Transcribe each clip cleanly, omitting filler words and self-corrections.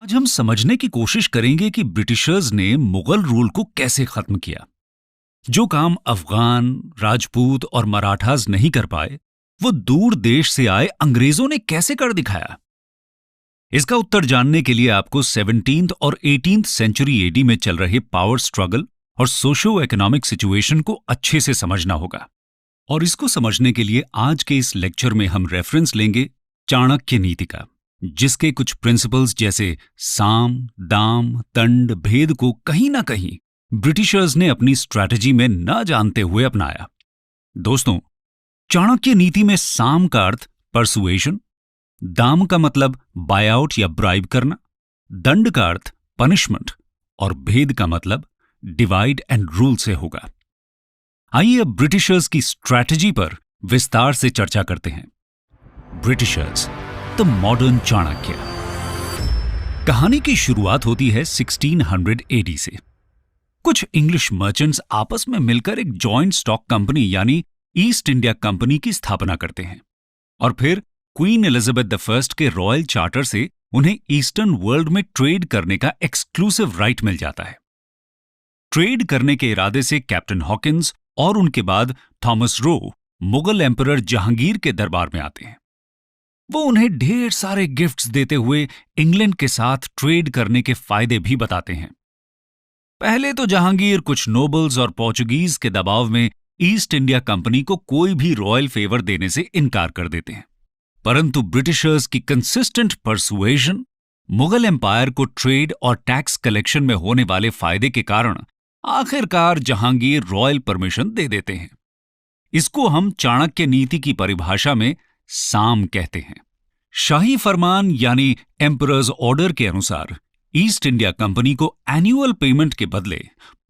आज हम समझने की कोशिश करेंगे कि ब्रिटिशर्स ने मुगल रूल को कैसे खत्म किया। जो काम अफगान, राजपूत और मराठास नहीं कर पाए, वो दूर देश से आए अंग्रेजों ने कैसे कर दिखाया। इसका उत्तर जानने के लिए आपको 17th और 18th सेंचुरी एडी में चल रहे पावर स्ट्रगल और सोशियो इकोनॉमिक सिचुएशन को अच्छे से समझना होगा। और इसको समझने के लिए आज के इस लेक्चर में हम रेफरेंस लेंगे चाणक्य नीति का, जिसके कुछ प्रिंसिपल्स जैसे साम, दाम, दंड, भेद को कहीं ना कहीं ब्रिटिशर्स ने अपनी स्ट्रैटेजी में न जानते हुए अपनाया। दोस्तों, चाणक्य नीति में साम का अर्थ परसुएशन, दाम का मतलब बाय आउट या ब्राइब करना, दंड का अर्थ पनिशमेंट और भेद का मतलब डिवाइड एंड रूल से होगा। आइए अब ब्रिटिशर्स की स्ट्रैटेजी पर विस्तार से चर्चा करते हैं। Britishers, the modern Chanakya. कहानी की शुरुआत होती है 1600 एडी से। कुछ इंग्लिश मर्चेंट्स आपस में मिलकर एक जॉइंट स्टॉक कंपनी यानी ईस्ट इंडिया कंपनी की स्थापना करते हैं और फिर क्वीन एलिजाबेथ I के रॉयल चार्टर से उन्हें ईस्टर्न वर्ल्ड में ट्रेड करने का एक्सक्लूसिव राइट मिल जाता है। ट्रेड करने के इरादे से कैप्टन हॉकिंस और उनके बाद Thomas Roe Mughal emperor Jahangir के दरबार में आते हैं। वो उन्हें ढेर सारे गिफ्ट्स देते हुए इंग्लैंड के साथ ट्रेड करने के फायदे भी बताते हैं। पहले तो जहांगीर कुछ नोबल्स और पोर्चुगीज के दबाव में ईस्ट इंडिया कंपनी को कोई भी रॉयल फेवर देने से इनकार कर देते हैं, परंतु ब्रिटिशर्स की कंसिस्टेंट परसुएशन मुगल एम्पायर को ट्रेड और टैक्स कलेक्शन में होने वाले फायदे के कारण आखिरकार जहांगीर रॉयल परमिशन दे देते हैं। इसको हम चाणक्य नीति की परिभाषा में साम कहते हैं। शाही फरमान यानी एम्परर्स ऑर्डर के अनुसार ईस्ट इंडिया कंपनी को एनुअल पेमेंट के बदले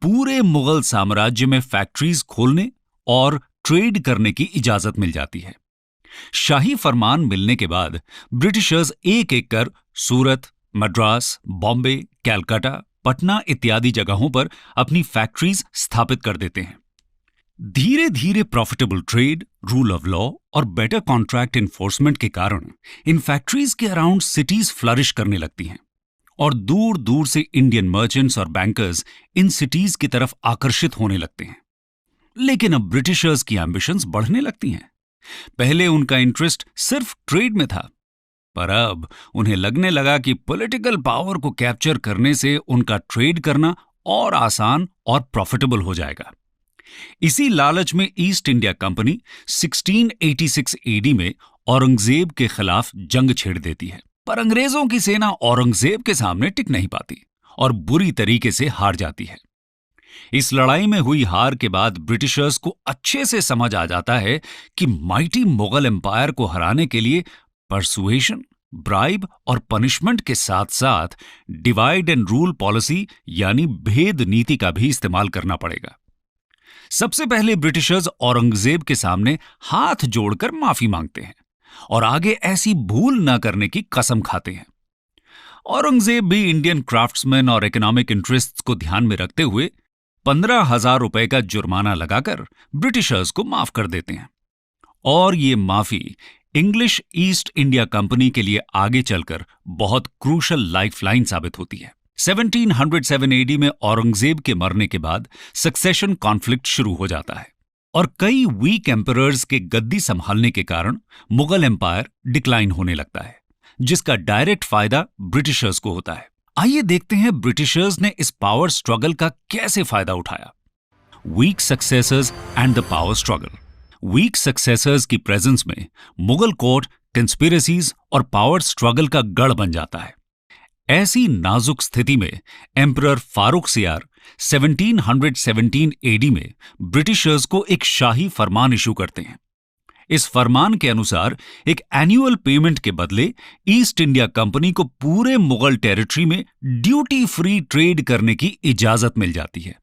पूरे मुगल साम्राज्य में फैक्ट्रीज खोलने और ट्रेड करने की इजाजत मिल जाती है। शाही फरमान मिलने के बाद ब्रिटिशर्स एक एक कर सूरत, मद्रास, बॉम्बे, कैलकाटा, पटना इत्यादि जगहों पर अपनी फैक्ट्रीज स्थापित कर देते हैं। धीरे धीरे profitable trade, rule of law और बेटर कॉन्ट्रैक्ट इन्फोर्समेंट के कारण इन फैक्ट्रीज के अराउंड सिटीज फ्लरिश करने लगती हैं और दूर दूर से इंडियन मर्चेंट्स और बैंकर्स इन सिटीज की तरफ आकर्षित होने लगते हैं। लेकिन अब ब्रिटिशर्स की एम्बिशंस बढ़ने लगती हैं। पहले उनका इंटरेस्ट सिर्फ ट्रेड में था, पर अब उन्हें लगने लगा कि पॉलिटिकल पावर को कैप्चर करने से उनका ट्रेड करना और आसान और प्रॉफिटेबल हो जाएगा। इसी लालच में ईस्ट इंडिया कंपनी 1686 एडी में औरंगजेब के खिलाफ जंग छेड़ देती है, पर अंग्रेजों की सेना औरंगजेब के सामने टिक नहीं पाती और बुरी तरीके से हार जाती है। इस लड़ाई में हुई हार के बाद ब्रिटिशर्स को अच्छे से समझ आ जाता है कि माइटी मुगल एम्पायर को हराने के लिए परसुएशन, ब्राइब और पनिशमेंट के साथ साथ डिवाइड एंड रूल पॉलिसी यानी भेद नीति का भी इस्तेमाल करना पड़ेगा। सबसे पहले ब्रिटिशर्स औरंगजेब के सामने हाथ जोड़कर माफी मांगते हैं और आगे ऐसी भूल न करने की कसम खाते हैं। औरंगजेब भी इंडियन क्राफ्ट्समैन और इकोनॉमिक इंटरेस्ट्स को ध्यान में रखते हुए 15,000 रुपए का जुर्माना लगाकर ब्रिटिशर्स को माफ कर देते हैं और ये माफी इंग्लिश ईस्ट इंडिया कंपनी के लिए आगे चलकर बहुत क्रूशल लाइफलाइन साबित होती है। 1707 एडी में औरंगजेब के मरने के बाद सक्सेशन कॉन्फ्लिक्ट शुरू हो जाता है और कई वीक एम्परर्स के गद्दी संभालने के कारण मुगल एम्पायर डिक्लाइन होने लगता है, जिसका डायरेक्ट फायदा ब्रिटिशर्स को होता है। आइए देखते हैं ब्रिटिशर्स ने इस पावर स्ट्रगल का कैसे फायदा उठाया। Week successors and the power struggle. Week successors की प्रेजेंस में मुगल कोर्ट कंस्पिरेसीज और पावर स्ट्रगल का गढ़ बन जाता है। ऐसी नाजुक स्थिति में एम्परर फारूक सियार 1717 एडी में ब्रिटिशर्स को एक शाही फरमान इशू करते हैं। इस फरमान के अनुसार एक एनुअल पेमेंट के बदले ईस्ट इंडिया कंपनी को पूरे मुगल टेरिटरी में ड्यूटी फ्री ट्रेड करने की इजाजत मिल जाती है।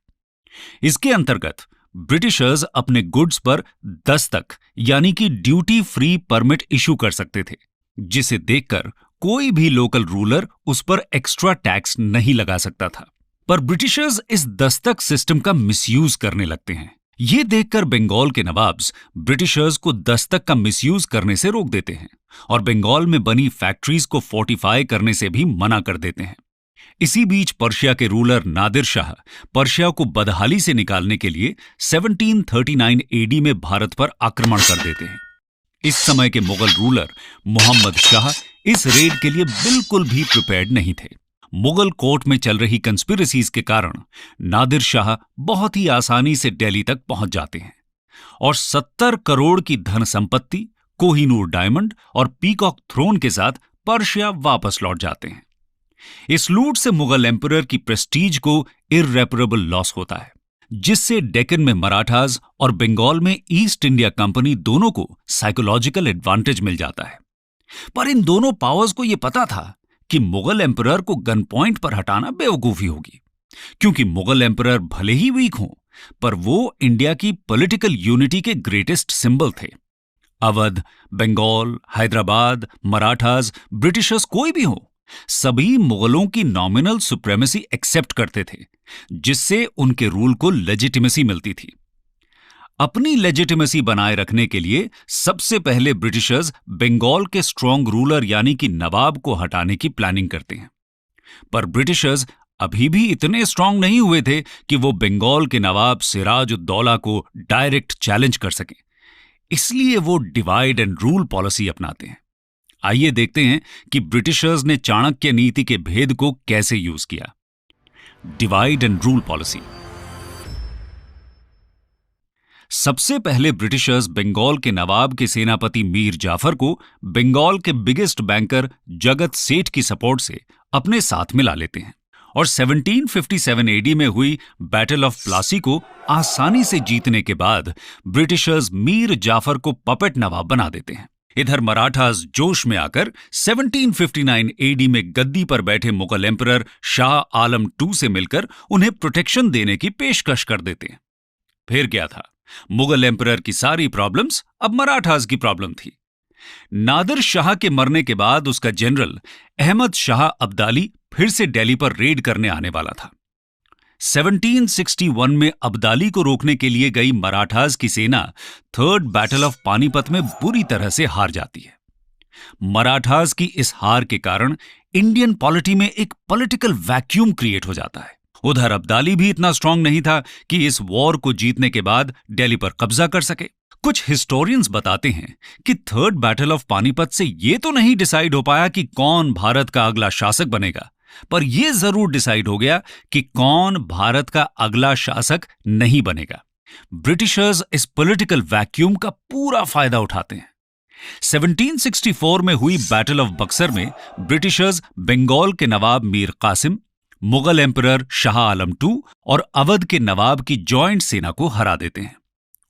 इसके अंतर्गत ब्रिटिशर्स अपने गुड्स पर दस्तक यानी कि ड्यूटी फ्री परमिट इशू कर सकते थे, जिसे देखकर कोई भी लोकल रूलर उस पर एक्स्ट्रा टैक्स नहीं लगा सकता था। पर ब्रिटिशर्स इस दस्तक सिस्टम का मिसयूज करने लगते हैं। ये देखकर बंगाल के नवाब्स ब्रिटिशर्स को दस्तक का मिसयूज करने से रोक देते हैं और बंगाल में बनी फैक्ट्रीज को फोर्टिफाई करने से भी मना कर देते हैं। इसी बीच पर्शिया के रूलर नादिर शाह पर्शिया को बदहाली से निकालने के लिए 1739 एडी में भारत पर आक्रमण कर देते हैं। इस समय के मुगल रूलर मोहम्मद शाह इस रेड के लिए बिल्कुल भी प्रिपेयर्ड नहीं थे। मुगल कोर्ट में चल रही कंस्पिरेसीज के कारण नादिर शाह बहुत ही आसानी से दिल्ली तक पहुंच जाते हैं और 70 करोड़ की धन संपत्ति, कोहिनूर डायमंड और पीकॉक थ्रोन के साथ पर्शिया वापस लौट जाते हैं। इस लूट से मुगल एम्परर की प्रेस्टीज को इररेपरेबल लॉस होता है, जिससे डेक्कन में मराठास और बंगाल में ईस्ट इंडिया कंपनी दोनों को साइकोलॉजिकल एडवांटेज मिल जाता है। पर इन दोनों पावर्स को यह पता था कि मुगल एम्परर को गन पॉइंट पर हटाना बेवकूफी होगी, क्योंकि मुगल एम्परर भले ही वीक हों, पर वो इंडिया की पॉलिटिकल यूनिटी के ग्रेटेस्ट सिंबल थे। अवध, बंगाल, हैदराबाद, मराठास, ब्रिटिशर्स कोई भी हो, सभी मुगलों की नॉमिनल सुप्रेमेसी एक्सेप्ट करते थे, जिससे उनके रूल को लेजिटिमेसी मिलती थी। अपनी लेजिटिमेसी बनाए रखने के लिए सबसे पहले ब्रिटिशर्स बंगाल के स्ट्रॉन्ग रूलर यानी कि नवाब को हटाने की प्लानिंग करते हैं। पर ब्रिटिशर्स अभी भी इतने स्ट्रॉन्ग नहीं हुए थे कि वो बंगाल के नवाब सिराज-उद-दौला को डायरेक्ट चैलेंज कर सकें। इसलिए वो डिवाइड एंड रूल पॉलिसी अपनाते हैं। आइए देखते हैं कि ब्रिटिशर्स ने चाणक्य नीति के भेद को कैसे यूज किया। Divide and rule policy. सबसे पहले ब्रिटिशर्स बंगाल के नवाब के सेनापति मीर जाफर को बंगाल के बिगेस्ट बैंकर जगत सेठ की सपोर्ट से अपने साथ मिला लेते हैं और 1757 एडी में हुई बैटल ऑफ प्लासी को आसानी से जीतने के बाद ब्रिटिशर्स मीर जाफर को पपेट नवाब बना देते हैं। इधर मराठास जोश में आकर 1759 एडी में गद्दी पर बैठे मुगल एम्परर शाह आलम II से मिलकर उन्हें प्रोटेक्शन देने की पेशकश कर देते हैं। फिर क्या था, मुगल एम्परर की सारी प्रॉब्लम्स अब मराठास की प्रॉब्लम थी। नादिर शाह के मरने के बाद उसका जनरल अहमद शाह अब्दाली फिर से दिल्ली पर रेड करने आने वाला था। 1761 में अब्दाली को रोकने के लिए गई मराठास की सेना थर्ड बैटल ऑफ पानीपत में बुरी तरह से हार जाती है। मराठास की इस हार के कारण इंडियन पॉलिटी में एक पॉलिटिकल वैक्यूम क्रिएट हो जाता है। उधर अब्दाली भी इतना स्ट्रांग नहीं था कि इस वॉर को जीतने के बाद दिल्ली पर कब्जा कर सके। कुछ हिस्टोरियंस बताते हैं कि थर्ड बैटल ऑफ पानीपत से यह तो नहीं डिसाइड हो पाया कि कौन भारत का अगला शासक बनेगा, पर यह जरूर डिसाइड हो गया कि कौन भारत का अगला शासक नहीं बनेगा। ब्रिटिशर्स इस पॉलिटिकल वैक्यूम का पूरा फायदा उठाते हैं। 1764 में हुई बैटल ऑफ बक्सर में ब्रिटिशर्स बंगाल के नवाब मीर कासिम, मुगल एम्परर शाह आलम II और अवध के नवाब की जॉइंट सेना को हरा देते हैं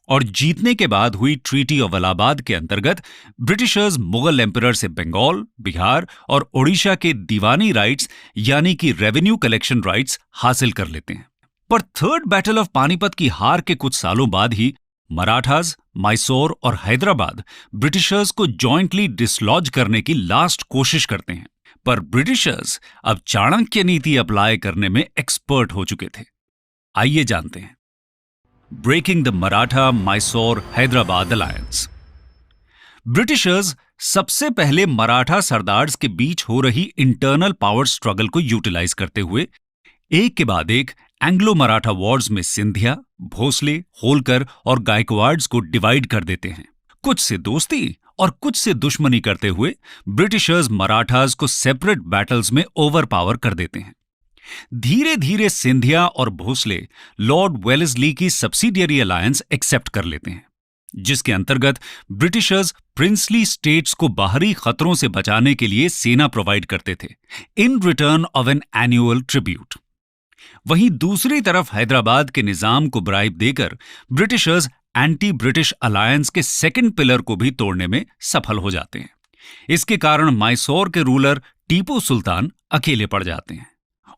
और जीतने के बाद हुई ट्रीटी ऑफ इलाहाबाद के अंतर्गत ब्रिटिशर्स मुगल एम्परर से बंगाल, बिहार और ओडिशा के दीवानी राइट्स यानी कि रेवेन्यू कलेक्शन राइट्स हासिल कर लेते हैं। पर थर्ड बैटल ऑफ पानीपत की हार के कुछ सालों बाद ही मराठास, मैसूर और हैदराबाद ब्रिटिशर्स को जॉइंटली डिसलॉज करने की लास्ट कोशिश करते हैं। पर ब्रिटिशर्स अब चाणक्य नीति अप्लाई करने में एक्सपर्ट हो चुके थे। आइए जानते हैं breaking the Maratha Mysore Hyderabad alliance. Britishers सबसे पहले मराठा सरदार्स के बीच हो रही इंटरनल पावर स्ट्रगल को यूटिलाइज करते हुए एक के बाद एक एंग्लो मराठा वॉर्स में सिंधिया, भोसले, होलकर और गायकवाड्स को डिवाइड कर देते हैं। कुछ से दोस्ती और कुछ से दुश्मनी करते हुए ब्रिटिशर्स मराठास को सेपरेट बैटल्स में ओवरपावर कर देते हैं। धीरे धीरे सिंधिया और भोसले लॉर्ड वेलेस्ली की सब्सिडियरी अलायंस एक्सेप्ट कर लेते हैं, जिसके अंतर्गत ब्रिटिशर्स प्रिंसली स्टेट्स को बाहरी खतरों से बचाने के लिए सेना प्रोवाइड करते थे in return of an annual tribute. वहीं दूसरी तरफ हैदराबाद के निजाम को ब्राइब देकर ब्रिटिशर्स एंटी ब्रिटिश अलायंस के सेकंड पिलर को भी तोड़ने में सफल हो जाते हैं। इसके कारण मैसूर के रूलर टीपू सुल्तान अकेले पड़ जाते हैं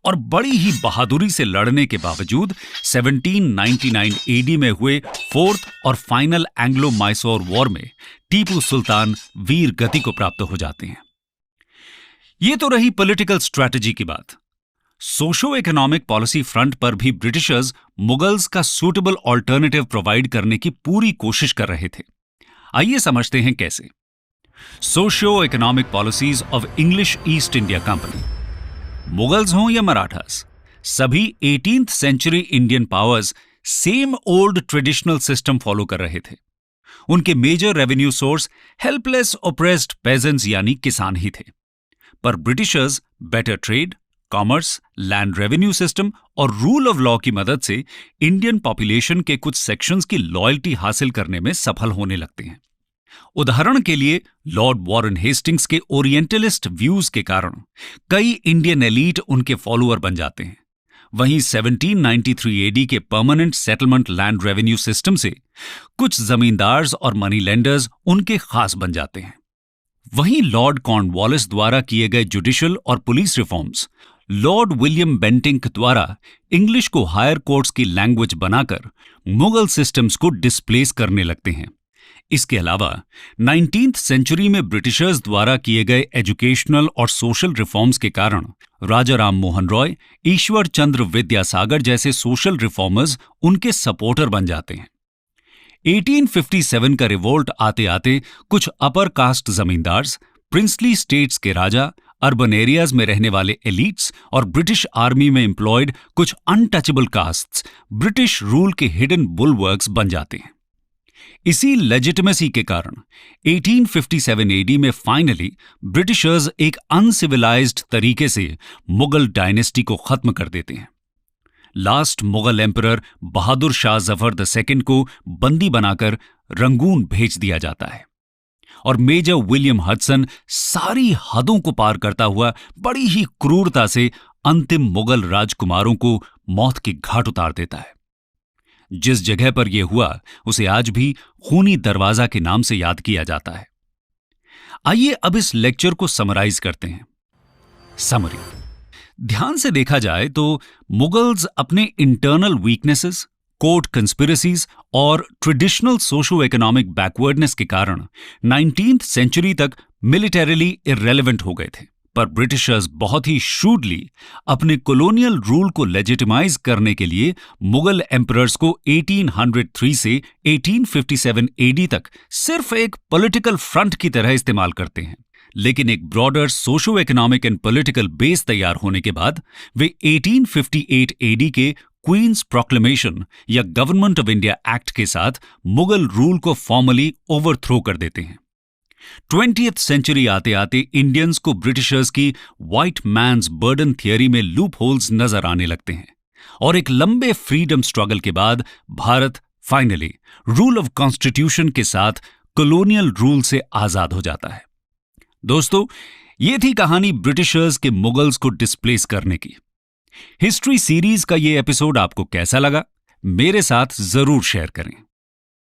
और बड़ी ही बहादुरी से लड़ने के बावजूद 1799 एडी में हुए फोर्थ और फाइनल एंग्लो मैसूर वॉर में टीपू सुल्तान वीर गति को प्राप्त हो जाते हैं। यह तो रही पॉलिटिकल स्ट्रैटेजी की बात। सोशो इकोनॉमिक पॉलिसी फ्रंट पर भी ब्रिटिशर्स मुगल्स का सूटेबल ऑल्टरनेटिव प्रोवाइड करने की पूरी कोशिश कर रहे थे। आइए समझते हैं कैसे। Socio economic policies of English East India Company. Mughals हों या मराठास, सभी 18th century Indian powers same old traditional system follow कर रहे थे। उनके major revenue source helpless oppressed peasants यानी किसान ही थे। पर Britishers better trade, commerce, land revenue system और रूल ऑफ लॉ की मदद से इंडियन पॉपुलेशन के कुछ सेक्शंस की लॉयल्टी हासिल करने में सफल होने लगते हैं। उदाहरण के लिए लॉर्ड वॉरेन हेस्टिंग्स के ओरिएंटलिस्ट व्यूज के कारण कई इंडियन एलीट उनके फॉलोअर बन जाते हैं। वहीं 1793 एडी के permanent settlement land revenue system से कुछ जमींदार्स और मनी लेंडर्स उनके खास बन जाते हैं। वहीं लॉर्ड कॉर्नवालिस द्वारा किए गए जुडिशियल और police reforms Lord William Bentinck द्वारा इंग्लिश को हायर कोर्ट्स की लैंग्वेज बनाकर मुगल सिस्टम्स को डिस्प्लेस करने लगते हैं। इसके अलावा 19th सेंचुरी में ब्रिटिशर्स द्वारा किए गए एजुकेशनल और सोशल रिफॉर्म्स के कारण राजा राम मोहन रॉय, ईश्वर चंद्र विद्यासागर जैसे सोशल रिफॉर्मर्स उनके सपोर्टर बन जाते हैं। 1857 का रिवोल्ट आते आते कुछ upper caste zamindars, princely states के राजा, अर्बन एरियाज में रहने वाले एलीट्स और ब्रिटिश आर्मी में एम्प्लॉयड कुछ अनटचेबल कास्ट्स ब्रिटिश रूल के हिडन बुलवर्क्स बन जाते हैं। इसी लेजिटिमेसी के कारण 1857 एडी में फाइनली ब्रिटिशर्स एक अनसिविलाइज्ड तरीके से मुगल डायनेस्टी को खत्म कर देते हैं। Last Mughal emperor Bahadur Shah Zafar II को बंदी बनाकर रंगून भेज दिया जाता है और मेजर विलियम हडसन सारी हदों को पार करता हुआ बड़ी ही क्रूरता से अंतिम मुगल राजकुमारों को मौत के घाट उतार देता है। जिस जगह पर यह हुआ उसे आज भी खूनी दरवाजा के नाम से याद किया जाता है। आइए अब इस लेक्चर को समराइज करते हैं। समरी, ध्यान से देखा जाए तो मुगल्स अपने इंटरनल वीकनेसेस, कोर्ट कंस्पिरेसीज और ट्रेडिशनल सोशो इकोनॉमिक बैकवर्डनेस के कारण 19th सेंचुरी तक मिलिटरीली इररेलेवेंट हो गए थे। पर ब्रिटिशर्स बहुत ही शूडली अपने कॉलोनियल रूल को लेजिटिमाइज करने के लिए मुगल एम्परर्स को 1803 से 1857 एडी तक सिर्फ एक पॉलिटिकल फ्रंट की तरह इस्तेमाल करते हैं। लेकिन एक broader socio economic and political base तैयार होने के बाद वे 1858 एडी के क्वींस प्रोक्लेमेशन या गवर्नमेंट ऑफ इंडिया एक्ट के साथ मुगल रूल को फॉर्मली ओवरथ्रो कर देते हैं। 20th सेंचुरी आते आते इंडियंस को ब्रिटिशर्स की व्हाइट मैन्स बर्डन थियरी में लूप होल्स नजर आने लगते हैं और एक लंबे फ्रीडम स्ट्रगल के बाद Bharat finally rule of constitution के साथ कॉलोनियल रूल से आजाद हो जाता है। दोस्तों, ये थी कहानी ब्रिटिशर्स के मुगल्स को डिस्प्लेस करने की। हिस्ट्री सीरीज का ये एपिसोड आपको कैसा लगा? मेरे साथ जरूर शेयर करें।